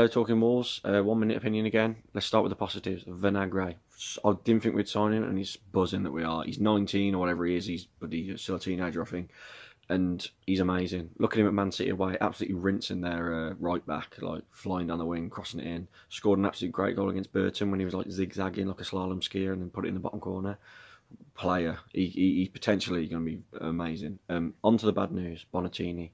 talking Wolves. 1 minute opinion again. Let's start with the positives. Vinagre. I didn't think we'd sign him, and he's buzzing that we are. He's 19 or whatever he is. He's still a teenager, I think, and he's amazing. Look at him at Man City away, absolutely rinsing their right back, like flying down the wing, crossing it in. Scored an absolute great goal against Burton when he was like zigzagging like a slalom skier, and then put it in the bottom corner. Player, he's potentially going to be amazing. On to the bad news, Bonatini.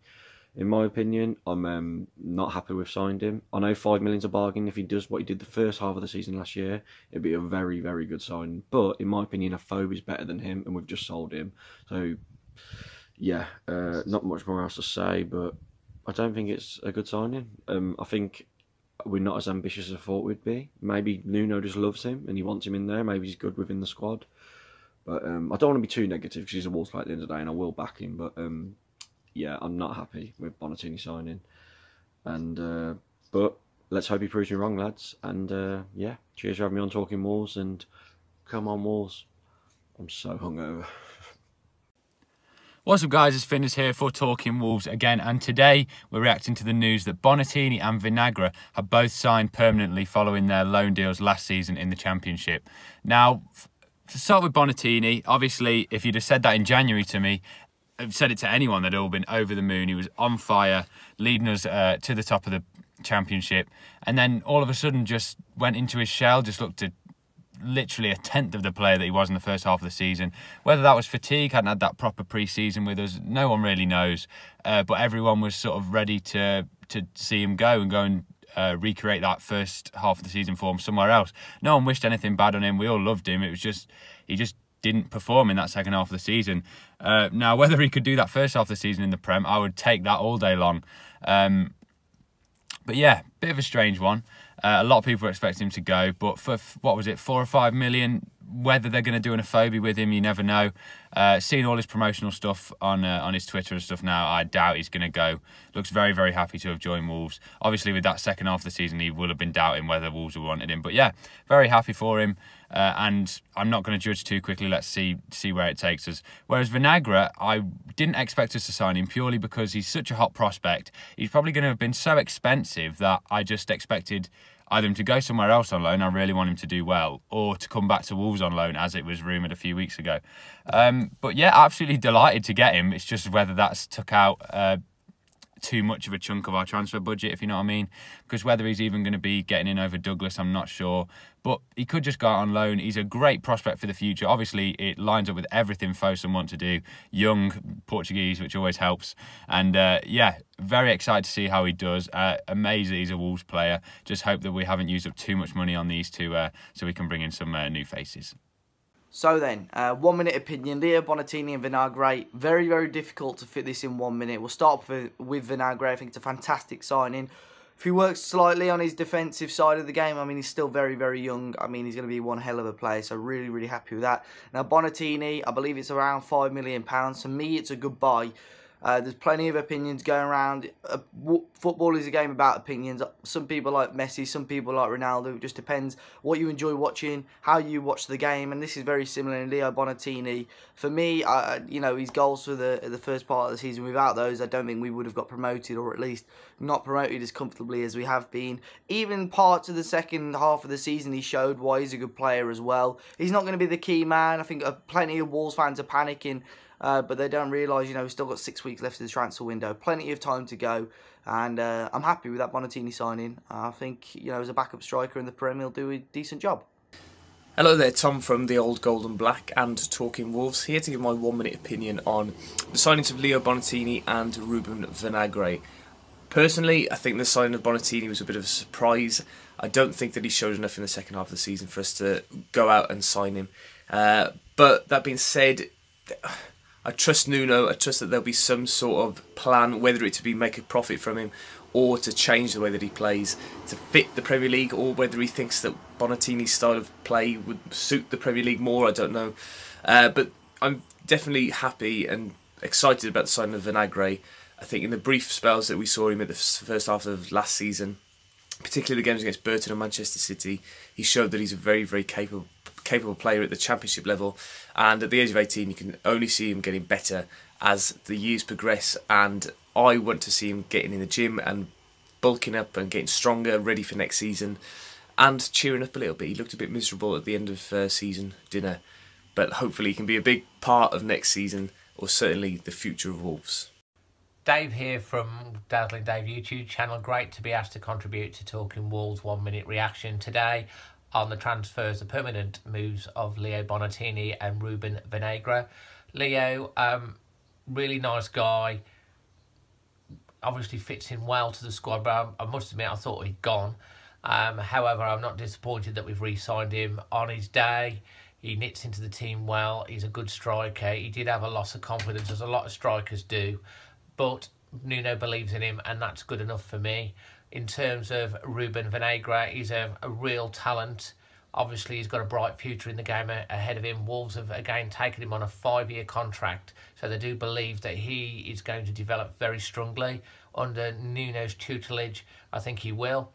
In my opinion, I'm not happy we've signed him. I know 5 million's a bargain. If he does what he did the first half of the season last year, it'd be a very, very good signing. But in my opinion, Afobe's better than him, and we've just sold him. So, yeah, not much more else to say, but I don't think it's a good signing. I think we're not as ambitious as I thought we'd be. Maybe Nuno just loves him, and he wants him in there. Maybe he's good within the squad. But I don't want to be too negative, because he's a Wolves player at the end of the day, and I will back him, but... yeah, I'm not happy with Bonatini signing, and but let's hope he proves me wrong, lads. And yeah, cheers for having me on Talking Wolves, and come on Wolves. I'm so hungover. What's up, guys? It's Finners here for Talking Wolves again, and today we're reacting to the news that Bonatini and Vinagre have both signed permanently following their loan deals last season in the Championship. Now, to start with Bonatini, obviously, if you'd have said that in January to me, I've said it to anyone, they'd all been over the moon. He was on fire, leading us to the top of the Championship, and then all of a sudden just went into his shell, just looked at literally a tenth of the player that he was in the first half of the season. Whether that was fatigue, hadn't had that proper pre-season with us, no one really knows. But everyone was sort of ready to see him go and recreate that first half of the season form somewhere else. No one wished anything bad on him. We all loved him. It was just, he just didn't perform in that second half of the season. Now, whether he could do that first half of the season in the Prem, I would take that all day long. But yeah, bit of a strange one. A lot of people are expecting him to go, but for, what was it, 4 or 5 million? Whether they're going to do an Afobe with him, you never know. Seeing all his promotional stuff on his Twitter and stuff now, I doubt he's going to go. Looks very, very happy to have joined Wolves. Obviously, with that second half of the season, he will have been doubting whether Wolves would wanted him. But yeah, very happy for him. And I'm not going to judge too quickly. Let's see where it takes us. Whereas Vinagre, I didn't expect us to sign him purely because he's such a hot prospect. He's probably going to have been so expensive that I just expected either him to go somewhere else on loan, I really want him to do well, or to come back to Wolves on loan, as it was rumoured a few weeks ago. But yeah, absolutely delighted to get him. It's just whether that's took out too much of a chunk of our transfer budget, if you know what I mean. Because whether he's even going to be getting in over Douglas, I'm not sure. But he could just go out on loan. He's a great prospect for the future. Obviously, it lines up with everything Fosun want to do. Young, Portuguese, which always helps. And yeah, very excited to see how he does. Amazed that he's a Wolves player. Just hope that we haven't used up too much money on these two so we can bring in some new faces. So then, 1 minute opinion, Leo Bonatini and Vinagre. Very, very difficult to fit this in 1 minute. We'll start with Vinagre. I think it's a fantastic signing. If he works slightly on his defensive side of the game, I mean, he's still very, very young. I mean, he's going to be one hell of a player, so really, really happy with that. Now, Bonatini, I believe it's around £5 million. To me, it's a good buy. There's plenty of opinions going around. Football is a game about opinions. Some people like Messi, some people like Ronaldo. It just depends what you enjoy watching, how you watch the game, and this is very similar in Leo Bonatini. For me, you know, his goals for the first part of the season, without those, I don't think we would have got promoted, or at least not promoted as comfortably as we have been. Even parts of the second half of the season, he showed why he's a good player as well. He's not going to be the key man. I think plenty of Wolves fans are panicking. But they don't realise, you know, we've still got 6 weeks left of the transfer window. Plenty of time to go. And I'm happy with that Bonatini signing. I think, you know, as a backup striker in the Premier, he'll do a decent job. Hello there, Tom from the Old Gold and Black and Talking Wolves, here to give my 1 minute opinion on the signings of Leo Bonatini and Ruben Vinagre. Personally, I think the signing of Bonatini was a bit of a surprise. I don't think that he showed enough in the second half of the season for us to go out and sign him. But that being said, I trust Nuno. I trust that there'll be some sort of plan, whether it to be make a profit from him or to change the way that he plays to fit the Premier League, or whether he thinks that Bonatini's style of play would suit the Premier League more. I don't know. But I'm definitely happy and excited about the signing of Vinagre. I think in the brief spells that we saw him at the first half of last season, particularly the games against Burton and Manchester City, he showed that he's a very, very capable player at the Championship level, and at the age of 18 you can only see him getting better as the years progress, and I want to see him getting in the gym and bulking up and getting stronger, ready for next season, and cheering up a little bit. He looked a bit miserable at the end of season dinner, but hopefully he can be a big part of next season, or certainly the future of Wolves. Dave here from Dazzling Dave YouTube channel. Great to be asked to contribute to Talking Wolves 1 minute reaction today on the transfers, the permanent moves of Leo Bonatini and Ruben Vinagre. Leo, really nice guy, obviously fits in well to the squad, but I must admit I thought he'd gone. However, I'm not disappointed that we've re-signed him on his day. He knits into the team well. He's a good striker. He did have a loss of confidence, as a lot of strikers do, but Nuno believes in him, and that's good enough for me. In terms of Ruben Vinagre, he's a real talent. Obviously, he's got a bright future in the game ahead of him. Wolves have, again, taken him on a 5-year contract, so they do believe that he is going to develop very strongly under Nuno's tutelage. I think he will.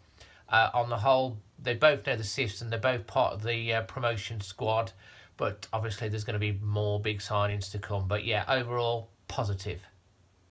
On the whole, they both know the system. They're both part of the promotion squad, but obviously there's going to be more big signings to come. But yeah, overall, positive.